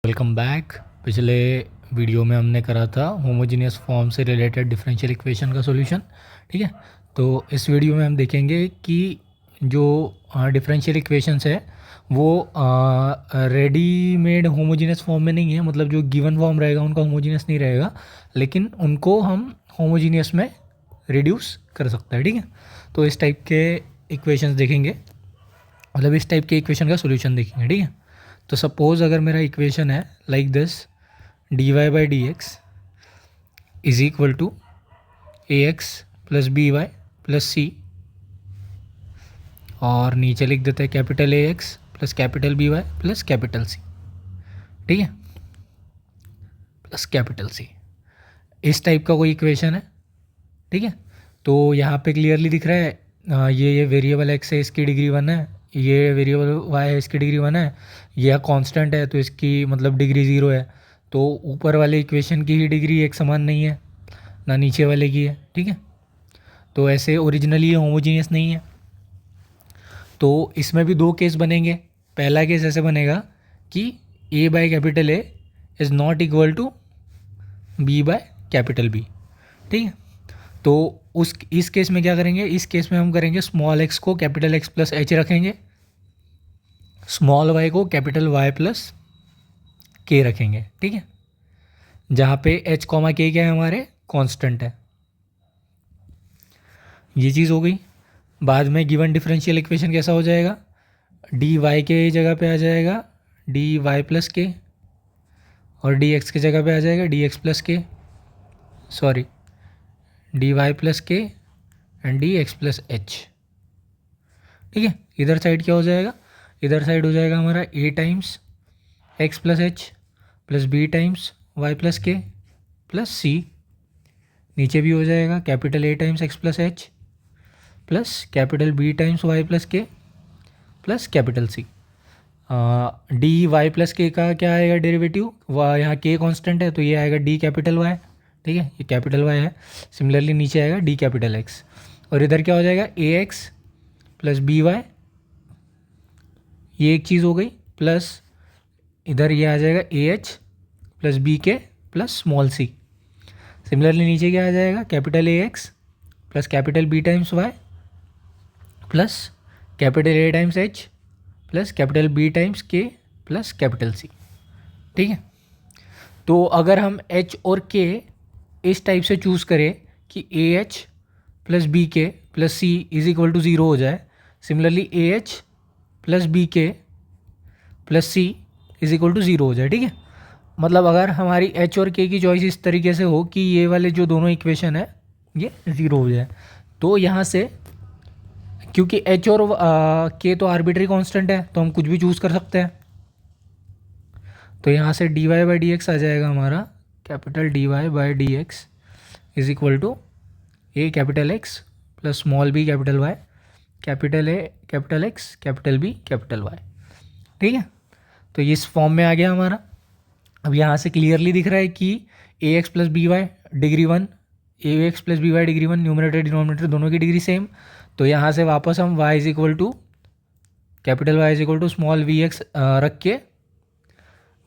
Welcome back. पिछले video में हमने करा था होमोजीनियस फॉर्म से रिलेटेड डिफरेंशियल इक्वेशन का सॉल्यूशन। ठीक है, तो इस वीडियो में हम देखेंगे कि जो डिफरेंशियल इक्वेशंस है वो रेडीमेड होमोजीनियस फॉर्म में नहीं है, मतलब जो गिवन फॉर्म रहेगा उनका होमोजीनियस नहीं रहेगा, लेकिन उनको हम होमोजीनियस में रिड्यूस कर सकते हैं। ठीक है, तो इस टाइप के इक्वेशंस देखेंगे, मतलब इस टाइप के इक्वेशन का सॉल्यूशन देखेंगे। ठीक है, तो सपोज़ अगर मेरा इक्वेशन है like this, d Y by D x is equal to A x plus B Y plus c, और नीचे लिख देते हैं capital A x plus capital B Y plus capital C. ठीक है, प्लस कैपिटल सी, इस टाइप का कोई इक्वेशन है। ठीक है, तो यहाँ पे क्लियरली दिख रहा है ये वेरिएबल एक्स है, इसकी डिग्री 1 है, ये वेरिएबल वाई है, इसकी डिग्री 1 है, यह कांस्टेंट है तो इसकी मतलब डिग्री 0 है। तो ऊपर वाले इक्वेशन की ही डिग्री एक समान नहीं है ना नीचे वाले की है। ठीक है, तो ऐसे ओरिजिनली ये होमोजीनियस नहीं है। तो इसमें भी दो केस बनेंगे। पहला केस ऐसे बनेगा कि a by capital A is not equal to b by capital B. ठीक है, तो इस केस में क्या करेंगे, इस केस में हम करेंगे स्मॉल एक्स को कैपिटल एक्स प्लस एच रखेंगे, स्मॉल वाई को कैपिटल वाई प्लस के रखेंगे। ठीक है, जहाँ पे एच कॉमा के क्या है, हमारे कांस्टेंट है। ये चीज़ हो गई। बाद में गिवन डिफरेंशियल इक्वेशन कैसा हो जाएगा, डी वाई के जगह पे आ जाएगा डी वाई प्लस के, और डी एक्स की जगह पे आ जाएगा डी एक्स प्लस के, सॉरी डी वाई प्लस के and D X plus H. ठीक है, इधर साइड क्या हो जाएगा, इधर साइड हो जाएगा हमारा a times x plus H plus b times Y plus k plus c. नीचे भी हो जाएगा capital A times x plus H plus capital B times Y plus k plus capital C. D Y plus k का क्या आएगा derivative, वह यहाँ के कांस्टेंट है तो ये आएगा डी कैपिटल वाई। ठीक है, ये कैपिटल वाई है। सिमिलरली नीचे आएगा डी कैपिटल एक्स, और इधर क्या हो जाएगा a x plus B Y, ये एक चीज़ हो गई, प्लस इधर ये आ जाएगा ए एच प्लस बी के प्लस स्मॉल सी। सिमिलरली नीचे क्या आ जाएगा capital A x plus capital B times Y plus capital A times H plus capital B times K plus capital C. ठीक है, तो अगर हम एच और के इस टाइप से चूज़ करें कि ए एच प्लस बी के plus c is equal to 0 हो जाए, similarly a H plus B के plus c is equal to 0 हो जाए। ठीक है, मतलब अगर हमारी एच और के की चॉइस इस तरीके से हो कि ये वाले जो दोनों इक्वेशन है ये 0 हो जाए, तो यहाँ से क्योंकि एच और के तो आर्बिट्री कांस्टेंट है तो हम कुछ भी चूज़ कर सकते हैं, तो यहाँ से D Y by D x आ जाएगा हमारा capital D Y by D x is equal to a capital X plus small b capital Y, capital A capital X capital B capital Y. ठीक है, तो इस फॉर्म में आ गया हमारा। अब यहाँ से क्लियरली दिख रहा है कि a x plus B y degree 1, a x plus B y degree 1, numerator denominator दोनों की डिग्री सेम, तो यहाँ से वापस हम y is equal to capital Y is equal to small V X रख के,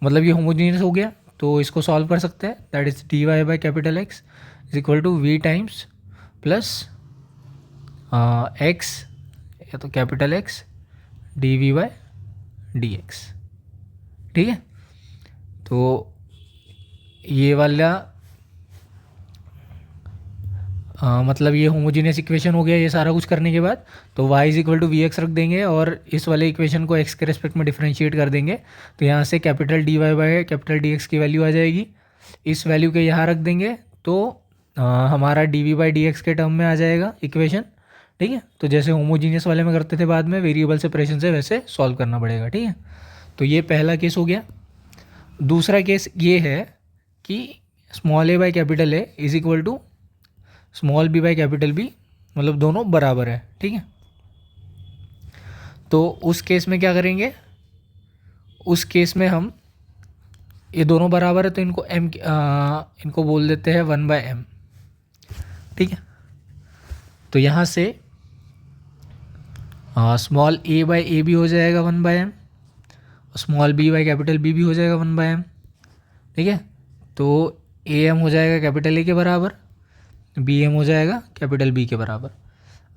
मतलब ये होमोजीनियस हो गया तो इसको सॉल्व कर सकते हैं। That is D Y by capital X is equal to we times plus X या तो capital X D we by D X. ठीक है, तो ये वाला मतलब ये होमोजीनियस इक्वेशन हो गया। ये सारा कुछ करने के बाद तो y is equal to V X रख देंगे और इस वाले इक्वेशन को x के रेस्पेक्ट में डिफरेंशिएट कर देंगे, तो यहाँ से capital D Y by capital D x की वैल्यू आ जाएगी। इस वैल्यू के यहाँ रख देंगे तो हमारा D we by D X के टर्म में आ जाएगा इक्वेशन। ठीक है, तो जैसे होमोजीनियस वाले में करते थे बाद में वेरिएबल सेपरेशन से, वैसे सॉल्व करना पड़ेगा। ठीक है, तो ये पहला केस हो गया। दूसरा केस ये है कि small A by capital A is equal to small B by capital B, मतलब दोनों बराबर है। ठीक है, तो उस केस में क्या करेंगे, उस केस में हम ये दोनों बराबर है तो इनको m इनको बोल देते हैं 1/m। ठीक है, तो यहाँ से स्मॉल a बाई ए भी हो जाएगा 1/m small B by capital B भी हो जाएगा 1/m, ठीक है। तो ए एम हो जाएगा कैपिटल ए के बराबर, बी एम हो जाएगा कैपिटल बी के बराबर।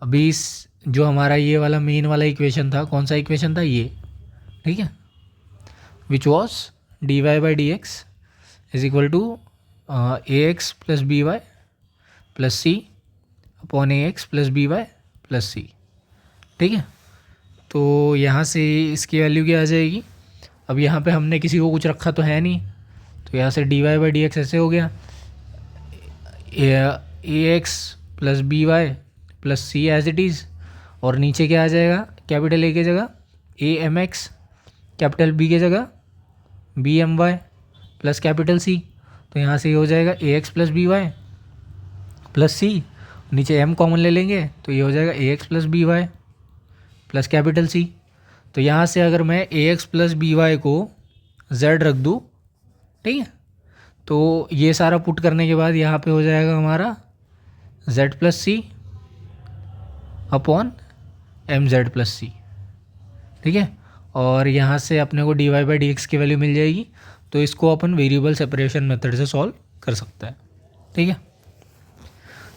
अभी इस जो हमारा ये वाला मेन वाला इक्वेशन था, कौन सा इक्वेशन था ये, ठीक है, which was d Y by D x is equal to A x plus B Y plus C upon a x plus B Y plus सी, ठीक है। तो यहाँ से इसकी वैल्यू क्या आ जाएगी, अब यहाँ पे हमने किसी को कुछ रखा तो है नहीं, तो यहाँ से D Y by D x ऐसे हो गया, a x plus B Y plus c as it is, और नीचे क्या आ जाएगा, कैपिटल ए की जगह a m x, capital B की जगह b m y plus capital C. तो यहाँ से ये हो जाएगा a x plus B Y plus c, नीचे एम कॉमन ले लेंगे तो ये हो जाएगा a x plus B Y plus capital C. तो यहाँ से अगर मैं A x plus B Y को जेड रख दूँ, ठीक है, तो ये सारा पुट करने के बाद यहाँ पे हो जाएगा हमारा जेड प्लस सी अपॉन एम जेड प्लस सी, ठीक है। और यहाँ से अपने को D Y by D x की वैल्यू मिल जाएगी, तो इसको अपन वेरिएबल सेपरेशन मेथड से सॉल्व कर सकते हैं, ठीक है।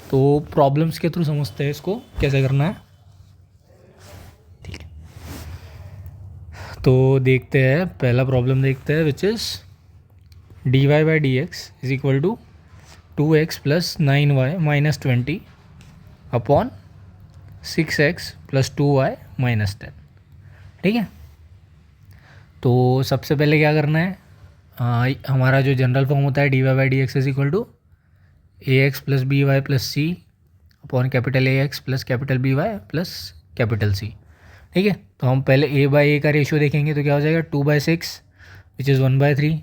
तो प्रॉब्लम्स के थ्रू समझते हैं इसको कैसे करना है, ठीक है। तो देखते हैं, पहला प्रॉब्लम देखते हैं, which is D Y by D x is equal to 2x plus 9y minus 20 upon 6x plus 2y minus 10, ठीक है। तो सबसे पहले क्या करना है, हमारा जो जनरल फॉर्म होता है D Y by D x is equal to A x plus B Y plus C upon capital A x plus capital B Y plus capital C, ठीक है। तो हम पहले ए बाई ए का रेशियो देखेंगे, तो क्या हो जाएगा 2/6 which is 1/3,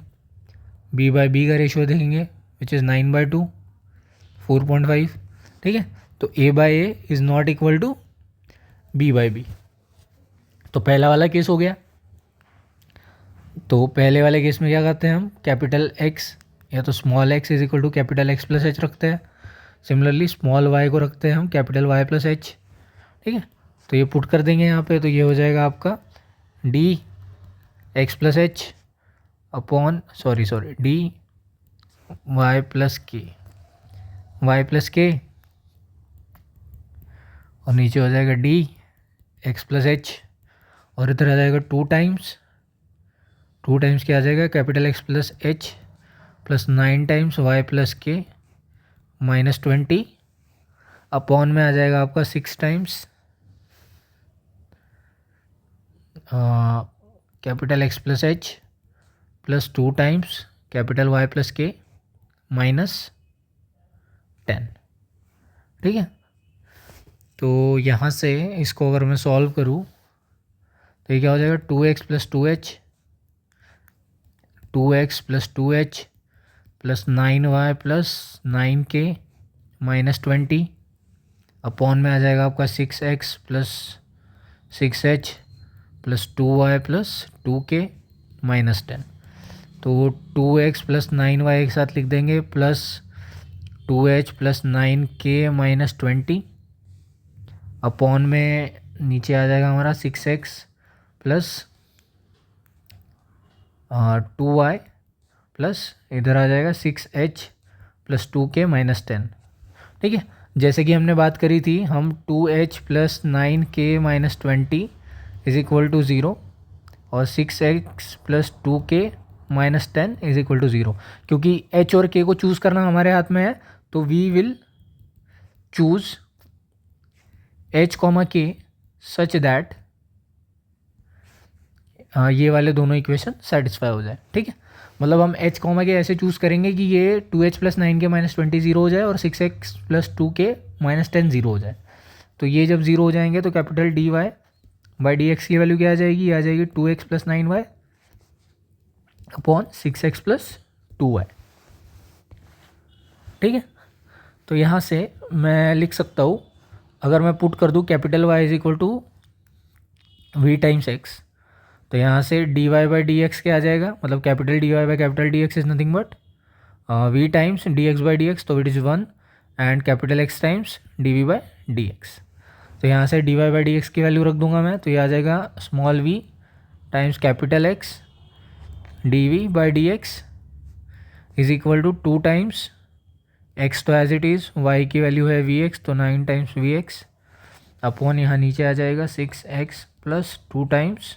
b by b का रेशियो देखेंगे विच इज़ 9/2 4.5, ठीक है। तो a by a is not equal to b by b. तो पहला वाला केस हो गया। तो पहले वाले केस में क्या करते हैं हम, कैपिटल एक्स या तो small X is equal to capital X plus H रखते हैं। सिमिलरली स्मॉल वाई को रखते हैं हम कैपिटल वाई प्लस एच, ठीक है। तो ये पुट कर देंगे यहाँ पे, तो ये हो जाएगा आपका D X plus H upon D Y plus K और नीचे हो जाएगा डी एक्स प्लस एच, और इधर आ जाएगा 2 टाइम्स क्या आ जाएगा, capital X plus H plus 9 times Y plus K minus 20 upon में आ जाएगा आपका 6 times capital X plus H plus 2 times capital Y plus K minus 10, ठीक है। तो यहाँ से इसको अगर मैं सॉल्व करूँ तो ये क्या हो जाएगा 2x plus 2h plus 2h plus 9y plus 9k minus 20 upon में आ जाएगा आपका 6x plus 6h plus 2y plus 2k minus 10। तो 2x प्लस 9y एक साथ लिख देंगे plus 2h plus 9k minus 20 upon में नीचे आ जाएगा हमारा 6x प्लस 2y प्लस इधर आ जाएगा 6h प्लस 2k माइनस 10, ठीक है। जैसे कि हमने बात करी थी, हम 2h plus 9k minus 20 is equal to 0 और 6x plus 2k minus 10 is equal to 0। क्योंकि h और k को चूज़ करना हमारे हाथ में है, तो we will choose h comma k such that ये वाले दोनों इक्वेशन सेटिस्फाई हो जाए, ठीक है। मतलब हम h कॉमा के ऐसे चूज़ करेंगे कि ये 2h प्लस 9k माइनस 20 0 हो जाए और 6x प्लस 2k माइनस 10 0 हो जाए। तो ये जब 0 हो जाएंगे तो capital D Y by D x की वैल्यू क्या आ जाएगी, आ जाएगी 2x plus 9y upon 6x plus 2y, ठीक है। तो यहाँ से मैं लिख सकता हूँ, अगर मैं पुट कर दूँ capital y is equal to we times x, तो यहाँ से D Y by D x क्या आ जाएगा, मतलब capital D Y by capital D x is nothing but v times d x by D x, तो it is 1 and capital x times d we by D x. तो यहाँ से D Y by D x की value रख दूंगा मैं, तो ये आ जाएगा small V times capital X dv/dx is equal to 2 times x तो एज इट इज़, y की वैल्यू है vx तो 9 टाइम्स vx अपॉन यहाँ नीचे आ जाएगा 6x प्लस 2 टाइम्स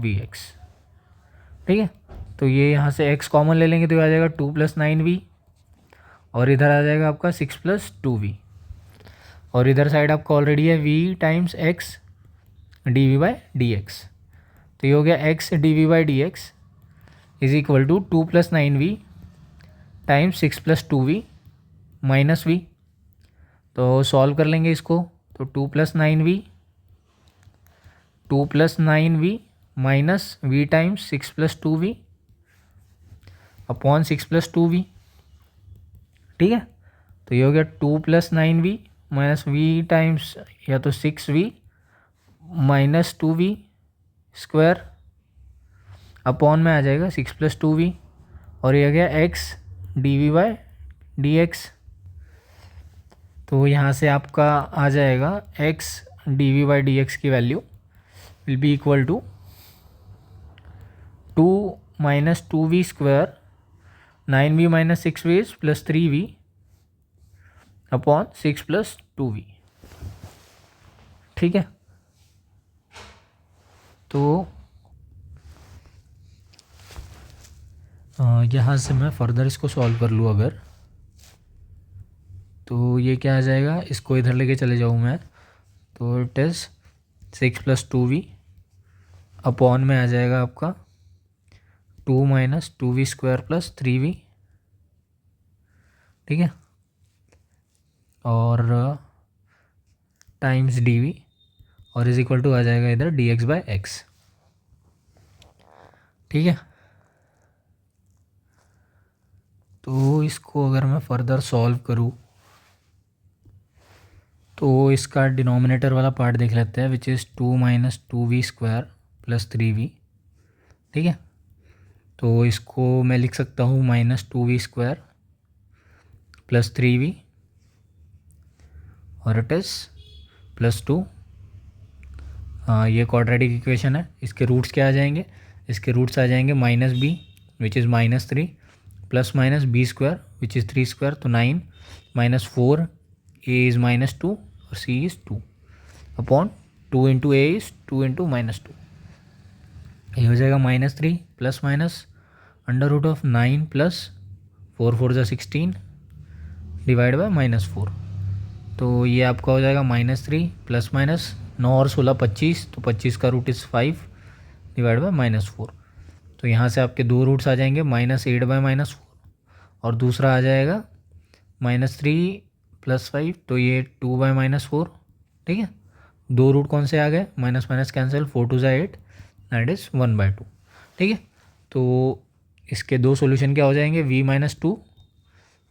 vx। ठीक है, तो ये यहाँ से x कॉमन ले लेंगे तो ये आ जाएगा 2 + 9v और इधर आ जाएगा आपका 6 + 2v और इधर साइड आपका ऑलरेडी है v टाइम्स x dv/dx। तो ये हो गया x dv/dx is equal to 2 + 9v times 6 + 2v minus v। तो सॉल्व कर लेंगे इसको, तो 2 + 9v minus v times 6 + 2v upon 6 + 2v। ठीक है, तो ये हो गया 2 + 9v माइनस v टाइम्स या तो 6v minus 2v square upon में आ जाएगा 6 + 2v और ये आ गया x dv/dx। तो यहाँ से आपका आ जाएगा x dv/dx की value will be equal to 2 - 2v square 9v - 6v plus 3v upon 6 + 2v। ठीक है, तो यहाँ से मैं फर्दर इसको सॉल्व कर लूँ अगर, तो ये क्या आ जाएगा, इसको इधर लेके चले जाऊँ मैं तो इट इज़ 6 + 2v अपॉन में आ जाएगा आपका 2 - 2v स्क्वायर प्लस 3v। ठीक है, और टाइम्स dv और इज इक्वल टू आ जाएगा इधर dx/x। ठीक है, तो इसको अगर मैं फर्दर सॉल्व करूँ तो इसका डिनोमिनेटर वाला पार्ट देख लेते हैं which is 2 - 2v square plus 3v। ठीक है, तो इसको मैं लिख सकता हूँ -2v स्क्वायर प्लस 3v और इट इज़ +2। ये क्वाड्रेटिक इक्वेशन है, इसके रूट्स क्या आ जाएंगे, इसके रूट्स आ जाएंगे -b which is -3 plus minus b square which is 3 square तो 9 -4 a इज़ -2 और c is 2 upon 2 × a is 2 × -2। ये हो जाएगा -3 plus minus √9 plus 4 × 4 = 16 divide by -4। तो ये आपका हो जाएगा -3 प्लस माइनस 9 और 16 25 तो 25 का रूट इज़ 5 डिवाइड बाय -4। तो यहाँ से आपके दो रूट्स आ जाएंगे -8/-4 और दूसरा आ जाएगा -3 + 5 तो ये 2/-4। ठीक है, दो रूट कौन से आ गए, minus minus cancel, 4 × 2 = 8 that is 1/2। ठीक है, तो इसके दो सॉल्यूशन क्या हो जाएंगे, v - 2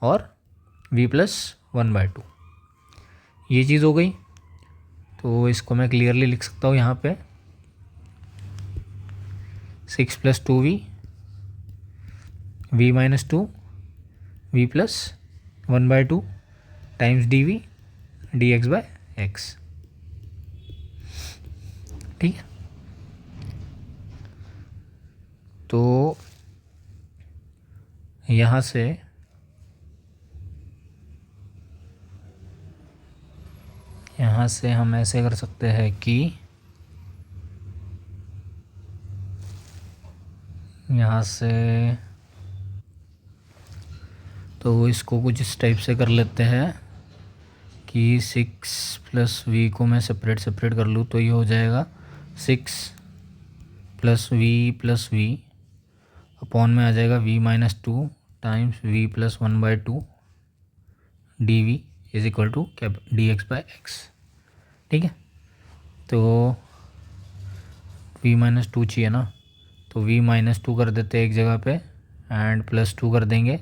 और v + 1/2। ये चीज़ हो गई, तो इसको मैं क्लियरली लिख सकता हूँ यहाँ पे 6 + 2v v - 2 v + 1/2 times dv dx/x। ठीक है, तो यहाँ से हम ऐसे कर सकते हैं कि यहाँ से तो इसको कुछ इस टाइप से कर लेते हैं कि 6 + v को मैं सेपरेट कर लूँ तो ये हो जाएगा 6 + v + v अपॉन में आ जाएगा v - 2 times v + 1/2 dv is equal to dx/x। ठीक है, तो v - 2 चाहिए ना, तो v - 2 कर देते हैं एक जगह पे एंड +2 कर देंगे,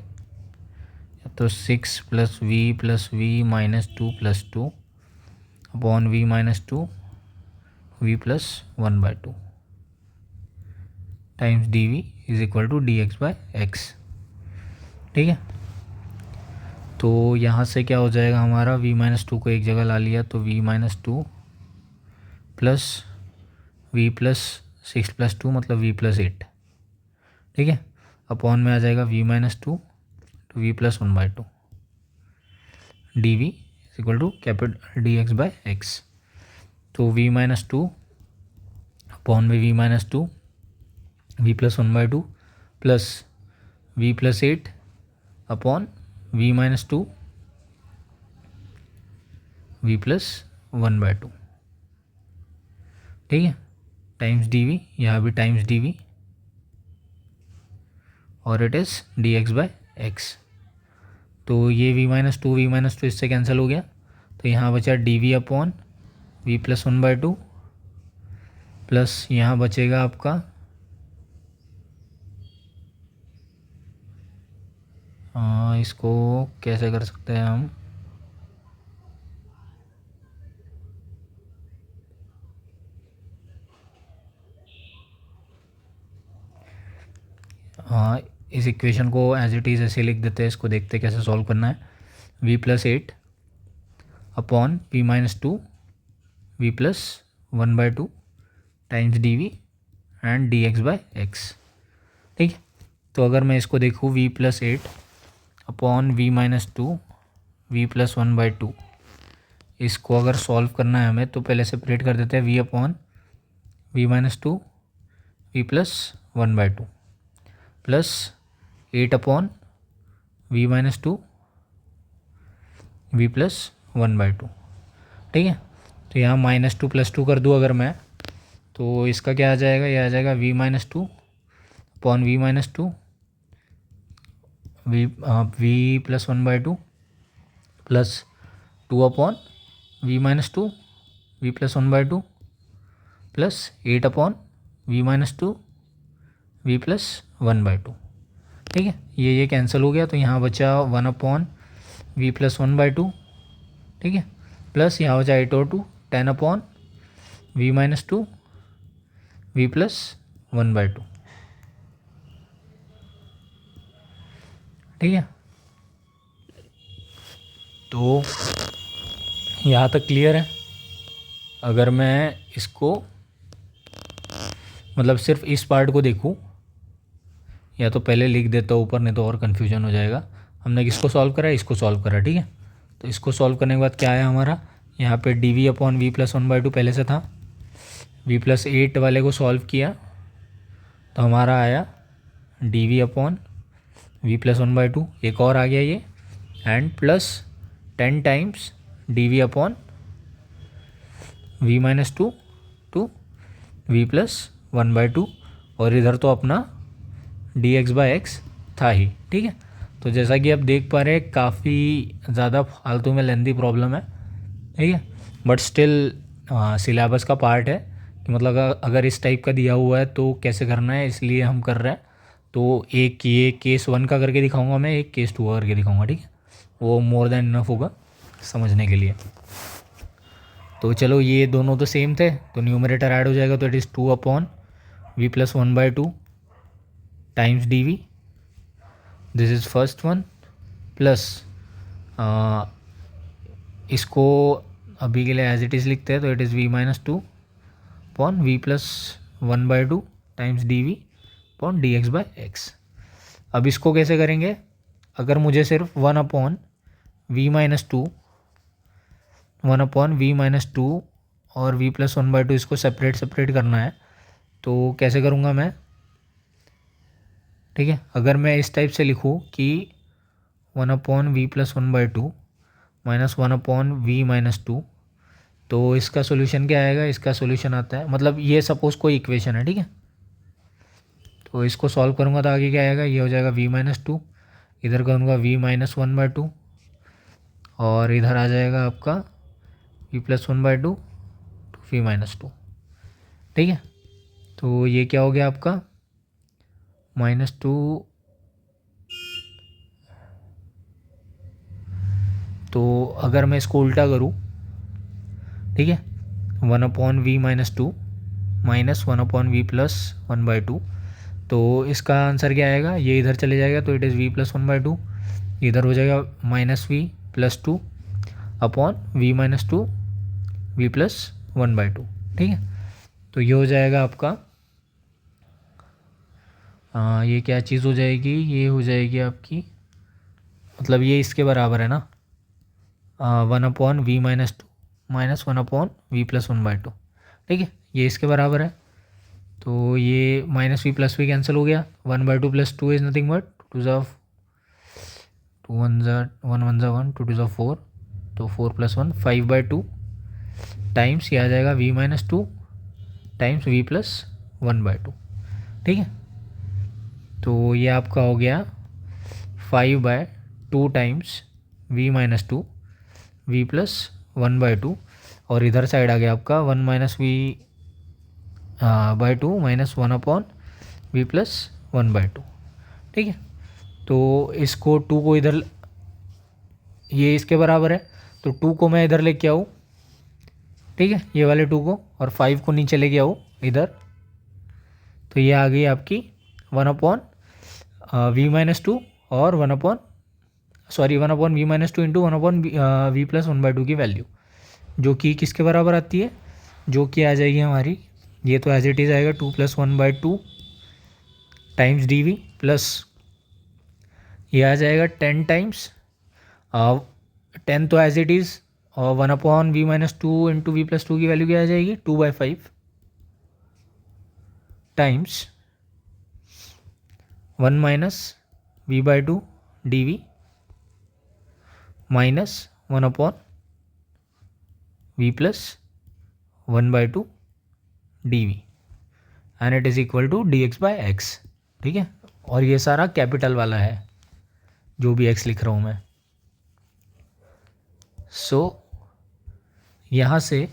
तो 6 + v + v - 2 + 2 upon v - 2 v + 1/2 times dv is equal to dx/x। ठीक है, तो यहाँ से क्या हो जाएगा हमारा, v - 2 को एक जगह ला लिया तो v - 2 प्लस v + 6 + 2 मतलब v + 8 ठीक है। अपॉन में आ जाएगा v-2 to v+1/2 dv is equal to capital dx/x। तो v-2 अपॉन में v-2 v+1/2 plus v+8 upon v-2 v+1/2, ठीक है, टाइम्स dv, यहाँ भी टाइम्स dv और इट इज़ dx/x। तो ये v-2 इससे कैंसिल हो गया, तो यहाँ बचा dv अपॉन v+1/2 प्लस यहाँ बचेगा आपका इसको कैसे कर सकते हैं हम, इस इक्वेशन को एज इट इज़ ऐसे लिख देते हैं, इसको देखते कैसे सॉल्व करना है। v+8 upon v-2 v+1/2 times dv and dx/x, ठीक है। तो अगर मैं इसको देखूँ v+8 अपॉन v-2 v+1/2, इसको अगर सॉल्व करना है हमें तो पहले सेपरेट कर देते हैं v upon v-2 v+1/2 plus 8 upon v-2 v+1/2, ठीक है। तो यहाँ -2 + 2 कर दूँ अगर मैं, तो इसका क्या आ जाएगा, ये आ जाएगा v-2 upon v-2 v+1/2 plus 2 upon v-2 v+1/2 plus 8 upon v-2 v+1/2, ठीक है। ये कैंसिल हो गया, तो यहाँ बचा 1 अपॉन v+1/2, ठीक है, प्लस यहाँ बचा 8 और 2 10 अपॉन v-2 v+1/2, ठीक है। तो यहाँ तक क्लियर है। अगर मैं इसको मतलब सिर्फ इस पार्ट को देखूँ, या तो पहले लिख देता हूँ ऊपर, नहीं तो और कन्फ्यूजन हो जाएगा। हमने किसको सॉल्व करा है, इसको सॉल्व करा, ठीक है। तो इसको सॉल्व करने के बाद क्या आया हमारा, यहाँ पे dv अपॉन v+1/2 पहले से था, v+8 वाले को सॉल्व किया तो हमारा आया dv अपॉन v+1/2, एक और आ गया ये, and plus 10 times dv upon v-2 to v+1/2, और इधर तो अपना dx/x था ही, ठीक है। तो जैसा कि आप देख पा रहे हैं, काफ़ी ज़्यादा फालतू में लेंथी प्रॉब्लम है, ठीक है, बट स्टिल सिलेबस का पार्ट है कि मतलब अगर इस टाइप का दिया हुआ है तो कैसे करना है, इसलिए हम कर रहे हैं। तो एक ये केस 1 का करके दिखाऊंगा मैं, एक केस 2 का करके दिखाऊंगा, ठीक है, वो मोर देन इनफ होगा समझने के लिए। तो चलो, ये दोनों तो सेम थे, तो न्यूमरेटर ऐड हो जाएगा, तो it is 2 upon v+1/2 times dv, this is first one, plus इसको अभी के लिए एज इट इज़ लिखते हैं, तो it is v-2 upon v+1/2 times dv upon dx/x। अब इसको कैसे करेंगे, अगर मुझे सिर्फ 1 अपॉन v-2 और v+1/2 इसको सेपरेट करना है, तो कैसे करूँगा मैं, ठीक है। अगर मैं इस टाइप से लिखूँ कि 1 upon v+1/2 minus 1 upon v-2, तो इसका सोल्यूशन क्या आएगा, इसका सोल्यूशन आता है, मतलब ये सपोज़ कोई इक्वेशन है, ठीक है, तो इसको सॉल्व करूँगा तो आगे क्या आएगा, ये हो जाएगा v-2, इधर करूँगा v-1/2 और इधर आ जाएगा आपका v+1/2 टू v-2, ठीक है। तो ये क्या हो गया आपका -2, तो अगर मैं इसको उल्टा करूँ, ठीक है, 1 upon v-2 minus 1 upon v+1/2, तो इसका आंसर क्या आएगा, ये इधर चले जाएगा, तो इट इज़ v+1/2, इधर हो जाएगा -v+2 अपॉन v-2 v+1/2, ठीक है। तो ये हो जाएगा आपका ये क्या चीज़ हो जाएगी, ये हो जाएगी आपकी, मतलब ये इसके बराबर है ना, 1/v-2 माइनस 1/v+1/2, ठीक है, ये इसके बराबर है। तो ये -v + v कैंसिल हो गया, 1/2 + 2 इज़ नथिंग बट 2 ज़ा 1 ज़ा 1 2 2 ज़ा 4, तो 4 + 1 5/2 टाइम्स ये आ जाएगा v-2 टाइम्स v+1/2, ठीक है। तो ये आपका हो गया 5/2 टाइम्स v-2 v+1/2, और इधर साइड आ गया आपका 1-v/2 माइनस 1/v+1/2, ठीक है। तो इसको 2 को इधर, ये इसके बराबर है, तो 2 को मैं इधर लेके आऊँ, ठीक है, ये वाले 2 को, और 5 को नीचे लेके आऊँ इधर, तो ये आ गई आपकी 1/v-2 और 1/v-2 इंटू 1/v+1/2 की वैल्यू, जो कि किसके बराबर आती है, जो कि आ जाएगी हमारी, ये तो एज इट इज़ आएगा 2 + 1/2 टाइम्स dv प्लस ये आ जाएगा 10 टाइम्स 10 तो एज इट इज़, और 1/v-2 इंटू v+2 की वैल्यू क्या आ जाएगी 2/5 times 1 - v/2 dv minus 1/v+1/2 dv and it is equal to dx/x, ठीक है। और ये सारा कैपिटल वाला है, जो भी x लिख रहा हूँ मैं। सो यहाँ से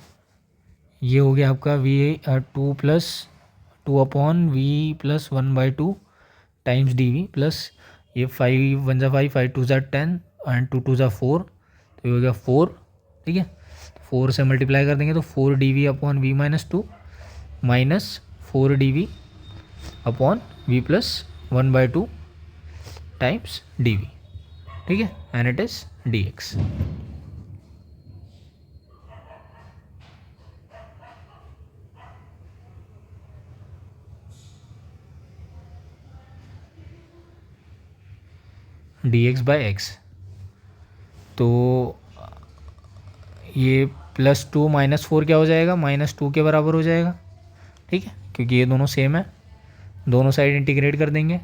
ये हो गया आपका v2 + 2/v+1/2 times dv plus ये 5 1 ज़ा 5 5 2 ज़ा 10 एंड 2 2 ज़ा 4, तो ये हो गया 4, ठीक है। 4 से मल्टीप्लाई कर देंगे तो 4 dv/v-2 minus 4 dv/v+1/2 times dv, ठीक है, and it is dx। dx/x, तो ये +2 - 4 क्या हो जाएगा, -2 के बराबर हो जाएगा, ठीक है, क्योंकि ये दोनों सेम है, दोनों साइड इंटीग्रेट कर देंगे,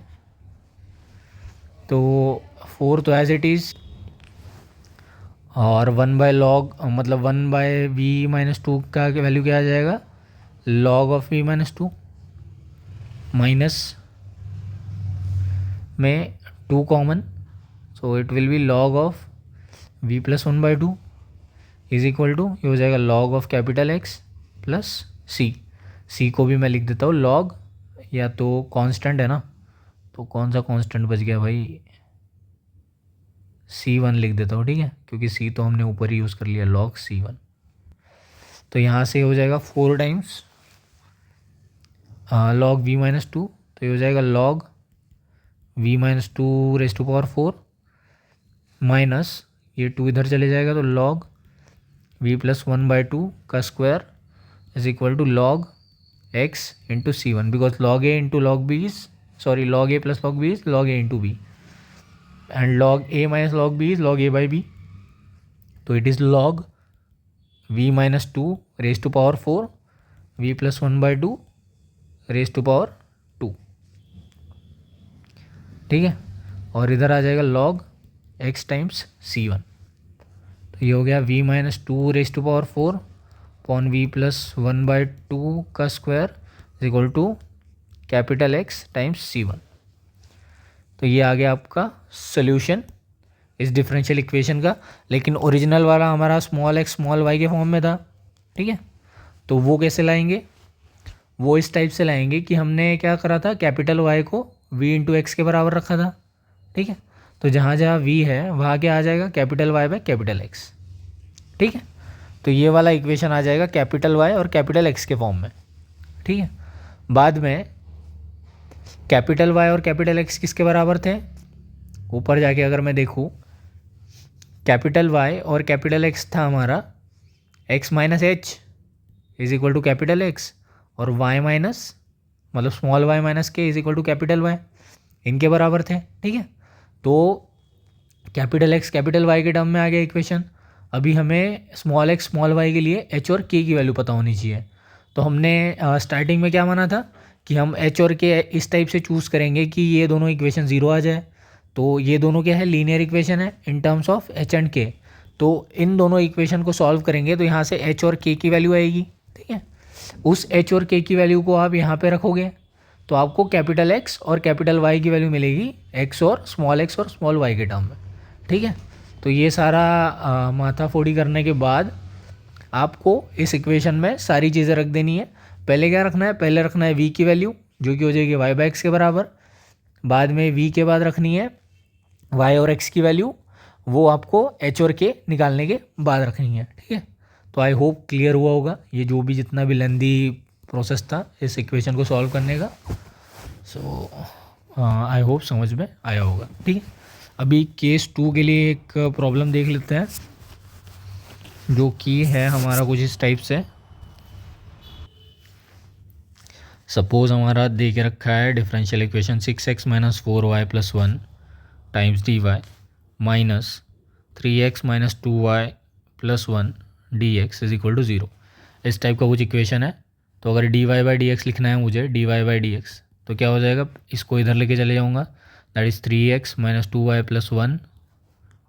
तो 4 तो एज इट इज़, और 1/log मतलब 1/v-2 का वैल्यू क्या आ जाएगा, log ऑफ v-2 माइनस में 2 common, so it will be log of v+1/2 is equal to, ये हो जाएगा log of capital X plus C को भी मैं लिख देता हूँ log, या तो कांस्टेंट है ना, तो कौन सा कांस्टेंट बच गया भाई, C1 लिख देता हूँ, ठीक है, क्योंकि C तो हमने ऊपर ही यूज़ कर लिया, log C1। तो यहाँ से हो जाएगा 4 टाइम्स log v-2, तो ये हो जाएगा log v-2⁴ माइनस ये 2 इधर चले जाएगा, तो log v+1/2 का square is equal to log x into C1, because log a into log b is log a plus log b is log a into b, and log a minus log b is log a/b, तो it is log v-2⁴ v+1/2 2, ठीक है, और इधर आ जाएगा log x times C1, तो ये हो गया v-2⁴ अपॉन v+1/2 का square is equal to capital X times C1। तो ये आ गया आपका सोल्यूशन इस डिफरेंशियल इक्वेशन का, लेकिन ओरिजिनल वाला हमारा स्मॉल x स्मॉल y के फॉर्म में था, ठीक है। तो वो कैसे लाएंगे, वो इस टाइप से लाएंगे कि हमने क्या करा था, कैपिटल Y को v इंटू एक्स के बराबर रखा था, ठीक है। तो जहाँ जहाँ v है वहाँ क्या आ जाएगा, capital Y by capital X, ठीक है। तो ये वाला इक्वेशन आ जाएगा कैपिटल Y और कैपिटल X के फॉर्म में, ठीक है। बाद में कैपिटल Y और कैपिटल X किसके बराबर थे, ऊपर जाके अगर मैं देखूँ, कैपिटल Y और कैपिटल X था हमारा x - h is equal to capital X, और y - मतलब small Y minus K is equal to capital Y, इनके बराबर थे। ठीक है, तो कैपिटल एक्स कैपिटल वाई के टर्म में आ गया इक्वेशन। अभी हमें स्मॉल एक्स स्मॉल वाई के लिए एच और के की वैल्यू पता होनी चाहिए। तो हमने स्टार्टिंग में क्या माना था कि हम एच और के इस टाइप से चूज़ करेंगे कि ये दोनों इक्वेशन ज़ीरो आ जाए। तो ये दोनों क्या है, लीनियर इक्वेशन है in terms of H and के। तो इन दोनों इक्वेशन को सॉल्व करेंगे तो यहाँ से एच और के की वैल्यू आएगी। ठीक है, उस एच और के की वैल्यू को आप यहाँ पे रखोगे तो आपको कैपिटल एक्स और कैपिटल वाई की वैल्यू मिलेगी एक्स और स्मॉल वाई के टर्म में। ठीक है, तो ये सारा माथाफोड़ी करने के बाद आपको इस इक्वेशन में सारी चीज़ें रख देनी है। पहले क्या रखना है, पहले रखना है v की वैल्यू जो कि हो जाएगी y बाई एक्स के बराबर। बाद में v के बाद रखनी है y और x की वैल्यू, वो आपको h और k निकालने के बाद रखनी है। ठीक है, तो आई होप क्लियर हुआ होगा ये जो भी जितना भी लेंदी प्रोसेस था इस इक्वेशन को सॉल्व करने का। सो आई होप समझ में आया होगा। ठीक है, अभी केस 2 के लिए एक प्रॉब्लम देख लेते हैं जो कि है हमारा कुछ इस टाइप से। सपोज हमारा दे के रखा है differential equation 6x minus 4y plus 1 times D Y minus 3x minus 2y plus 1 D x is equal to 0। इस टाइप का कुछ इक्वेशन है। तो अगर D Y by D X लिखना है मुझे, D Y by D x, तो क्या हो जाएगा, इसको इधर लेके चले जाऊँगा, that is 3x minus 2y plus 1।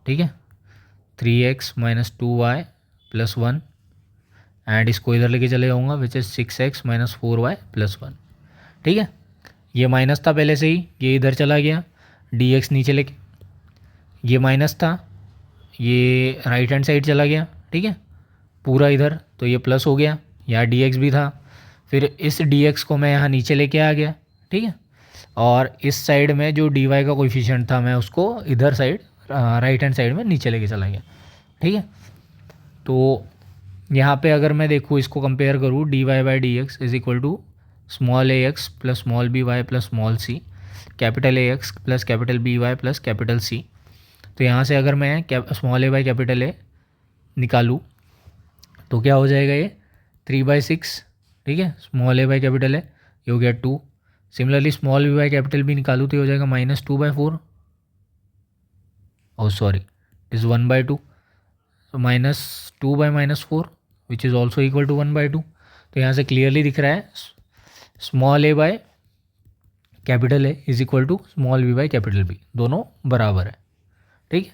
ठीक है, 3x minus 2y plus 1 and इसको इधर लेके चले जाऊँगा which is 6x minus 4y plus 1। ठीक है, ये माइनस था पहले से ही, ये इधर चला गया, dx नीचे लेके, ये माइनस था, ये राइट हैंड साइड चला गया। ठीक है, पूरा इधर, तो ये प्लस हो गया, यहाँ dx भी था, फिर इस dx को मैं यहाँ नीचे लेके आ गया। ठीक है, और इस साइड में जो dy का कोएफिशिएंट था मैं उसको इधर साइड राइट हैंड साइड में नीचे लेके चला गया। ठीक है, तो यहाँ पे अगर मैं देखूँ इसको कंपेयर करूँ, D Y by D x is equal to small A x plus small B Y plus small C, capital A x plus capital B Y plus capital C. तो यहाँ से अगर मैं small A by capital A निकालूँ तो क्या हो जाएगा, ये 3/6। ठीक है, small A by capital A ये हो गया 2। Similarly small B by capital B निकालूँ तो ये हो जाएगा -2/4, और सॉरी इज़ 1/2, तो -2 by -4 which is also equal to 1/2। तो यहाँ से क्लियरली दिख रहा है small A by capital A is equal to small B by capital B, दोनों बराबर है। ठीक है,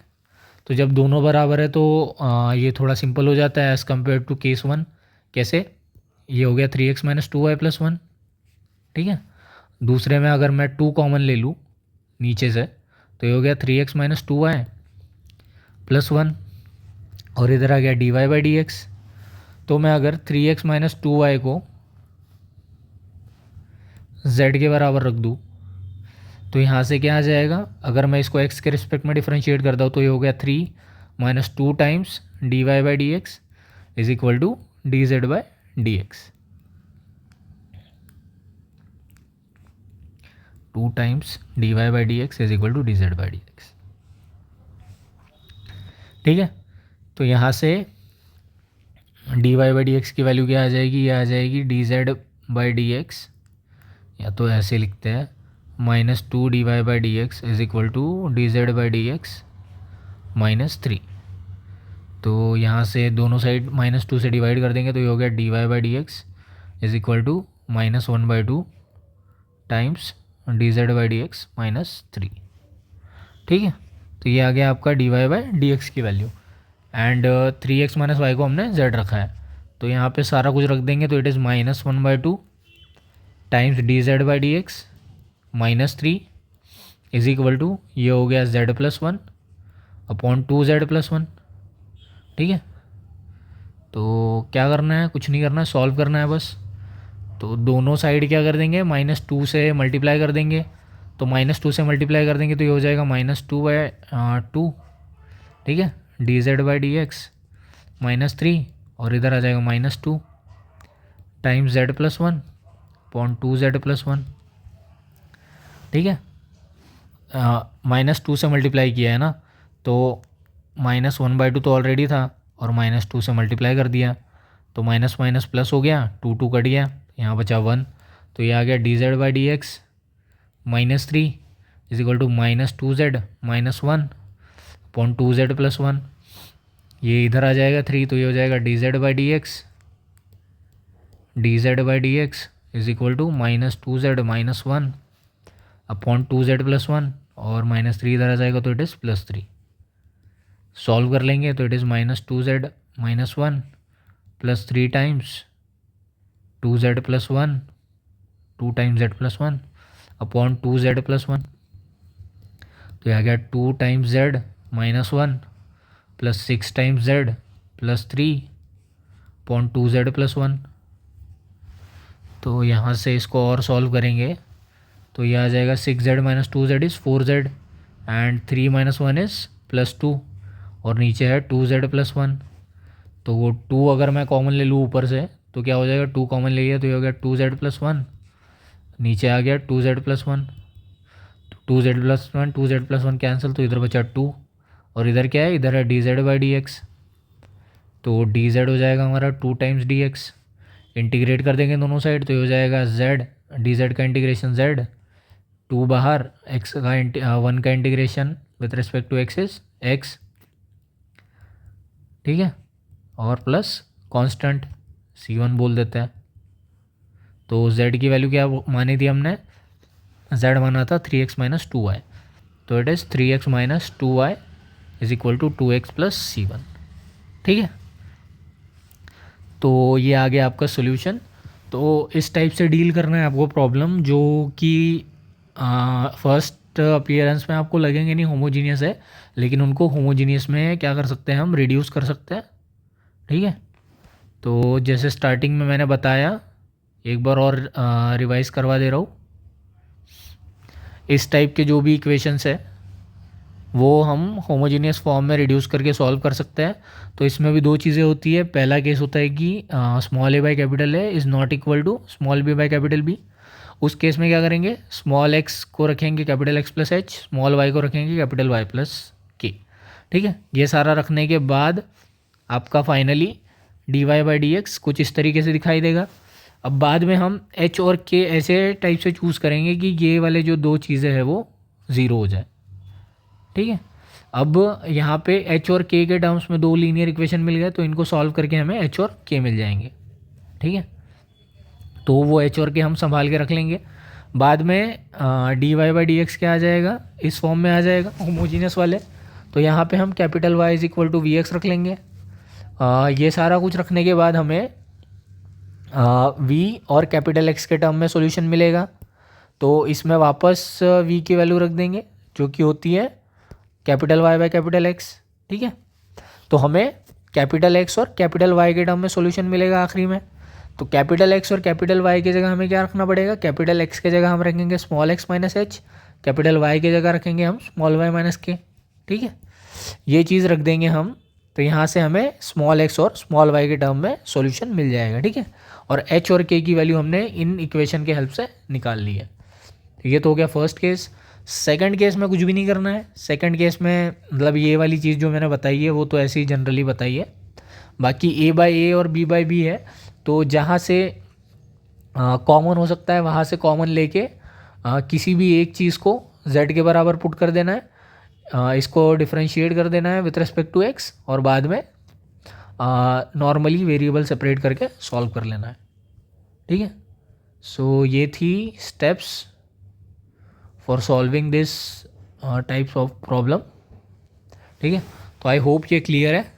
तो जब दोनों बराबर है तो ये थोड़ा सिंपल हो जाता है एज़ कम्पेयर टू केस 1। कैसे, ये हो गया 3x माइनस 2y प्लस 1। ठीक है, दूसरे में अगर मैं 2 कॉमन ले लूँ नीचे से तो ये हो गया 3x माइनस 2y प्लस 1, और इधर आ गया D Y by D x. तो मैं अगर 3x माइनस 2y को z के बराबर रख दूँ तो यहाँ से क्या आ जाएगा, अगर मैं इसको x के रिस्पेक्ट में डिफरेंशिएट करता हूँ तो ये हो गया 3 minus 2 times D Y by D x is equal to D Z by D X, 2 times D Y by D x is equal to D Z by D X. ठीक है, तो यहाँ से D Y by D x की value क्या आ जाएगी, ये आ जाएगी D Z by D X, या तो ऐसे लिखते हैं -2 D Y by D x is equal to D Z by D x -3। तो यहाँ से दोनों साइड -2 से डिवाइड कर देंगे तो ये हो गया D Y by D x is equal to -1/2 times D Z by D x -3। ठीक है, तो ये आ गया आपका d Y by D x की value, and 3x minus y को हमने z रखा है तो यहाँ पे सारा कुछ रख देंगे तो it is -1/2 times D Z by D x -3 is equal to, ये हो गया z plus 1 upon 2z plus 1। ठीक है, तो क्या करना है, कुछ नहीं करना है, सॉल्व करना है बस। तो दोनों साइड क्या कर देंगे, -2 से मल्टीप्लाई कर देंगे, तो -2 से मल्टीप्लाई कर देंगे तो ये हो जाएगा -2/2। ठीक है, D Z by D x -3, और इधर आ जाएगा -2 times z plus 1 upon 2z plus 1। ठीक है, -2 से मल्टीप्लाई किया है ना, तो -1/2 तो ऑलरेडी था और -2 से मल्टीप्लाई कर दिया तो माइनस माइनस प्लस हो गया, 2 कट गया, यहाँ बचा 1, तो ये आ गया dz/dx -3 is equal to -2z -1/2z+1। ये इधर आ जाएगा 3, तो ये हो जाएगा dz/dx is equal to -2z -1/2z+1 और -3 इधर आ जाएगा तो इट इज़ +3। सॉल्व कर लेंगे तो it is -2z -1 +3 times 2z+1 2 times z+1 upon 2z+1। तो ये आ गया 2 times z -1 plus 6 times z plus 3 upon 2z+1। तो यहाँ से इसको और सॉल्व करेंगे तो ये आ जाएगा 6z - 2z is 4z and 3 - 1 is +2 और नीचे है 2z+1। तो वो 2 अगर मैं कॉमन ले लूँ ऊपर से तो क्या हो जाएगा, 2 कॉमन ले लिया तो ये हो गया 2z+1, नीचे आ गया 2z+1। तो 2z+1 कैंसिल, तो इधर बचा 2 और इधर क्या है, इधर है dz/dx। तो dz हो जाएगा हमारा 2 टाइम्स dx, इंटीग्रेट कर देंगे दोनों साइड तो ये हो जाएगा z, dz का इंटीग्रेशन z, 2 बाहर, x का 1 का integration with respect to x is x, ठीक है, और प्लस कांस्टेंट c1 बोल देते हैं। तो z की वैल्यू क्या मानी थी हमने, z माना था 3x - 2y, तो it is 3x - 2y is equal to 2x + c1, ठीक है। तो ये आ गया आपका सोल्यूशन। तो इस टाइप से डील करना है आपको प्रॉब्लम जो कि फर्स्ट अपीयरेंस में आपको लगेंगे नहीं होमोजीनियस है, लेकिन उनको होमोजीनियस में क्या कर सकते हैं, हम रिड्यूस कर सकते हैं, ठीक है। तो जैसे स्टार्टिंग में मैंने बताया, एक बार और रिवाइज करवा दे रहा हूँ, इस टाइप के जो भी इक्वेशंस है वो हम होमोजीनियस फॉर्म में रिड्यूस करके सॉल्व कर सकते हैं। तो इसमें भी 2 चीज़ें होती है। पहला केस होता है कि small a by capital A is not equal to small b by capital B. उस केस में क्या करेंगे, स्मॉल x को रखेंगे capital x + h, small y को रखेंगे कैपिटल y + k, ठीक है। ये सारा रखने के बाद आपका फाइनली dy/dx कुछ इस तरीके से दिखाई देगा। अब बाद में हम h और k ऐसे टाइप से चूज़ करेंगे कि ये वाले जो 2 चीज़ें हैं वो 0 हो जाए, ठीक है। अब यहाँ पे h और k के टर्म्स में 2 लीनियर इक्वेशन मिल गए, तो इनको सॉल्व करके हमें h और k मिल जाएंगे, ठीक है। तो वो h और k हम संभाल के रख लेंगे। बाद में dy/dx क्या आ जाएगा, इस फॉर्म में आ जाएगा होमोजीनियस वाले। तो यहाँ पे हम कैपिटल Y = vx रख लेंगे। ये सारा कुछ रखने के बाद हमें v और कैपिटल X के टर्म में सॉल्यूशन मिलेगा। तो इसमें वापस v की वैल्यू रख देंगे जो कि होती है capital Y by capital X, ठीक है। तो हमें कैपिटल X और कैपिटल Y के टर्म में सॉल्यूशन मिलेगा आखिरी में। तो कैपिटल X और कैपिटल Y की जगह हमें क्या रखना पड़ेगा, कैपिटल X की जगह हम रखेंगे small x - h, capital Y की जगह रखेंगे हम स्मॉल y - k, ठीक है। ये चीज़ रख देंगे हम, तो यहाँ से हमें स्मॉल x और स्मॉल y के टर्म में सॉल्यूशन मिल जाएगा, ठीक है। और h और k की वैल्यू हमने इन इक्वेशन के हेल्प से निकाल ली है। ये तो हो गया फर्स्ट केस। सेकंड केस में कुछ भी नहीं करना है। सेकंड केस में मतलब ये वाली चीज़ जो मैंने बताई है वो तो ऐसे ही जनरली बताई है। बाकी a/a और b/b है, तो जहाँ से कॉमन हो सकता है वहाँ से कॉमन लेके किसी भी एक चीज़ को z के बराबर पुट कर देना है, इसको डिफरेंशिएट कर देना है विथ रिस्पेक्ट टू x, और बाद में नॉर्मली वेरिएबल सेपरेट करके सॉल्व कर लेना है, ठीक है। सो ये थी steps for solving this types of problem, ठीक है। तो आई होप ये क्लियर है।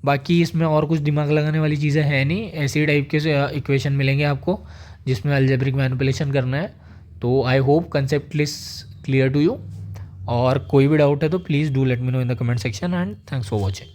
बाकी इसमें और कुछ दिमाग लगाने वाली चीज़ें हैं नहीं, ऐसी टाइप के इक्वेशन मिलेंगे आपको जिसमें अलजेब्रिक मैनिपुलेशन करना है। तो I hope concept is clear to you, और कोई भी डाउट है तो please do let me know in the comment section, and thanks for watching.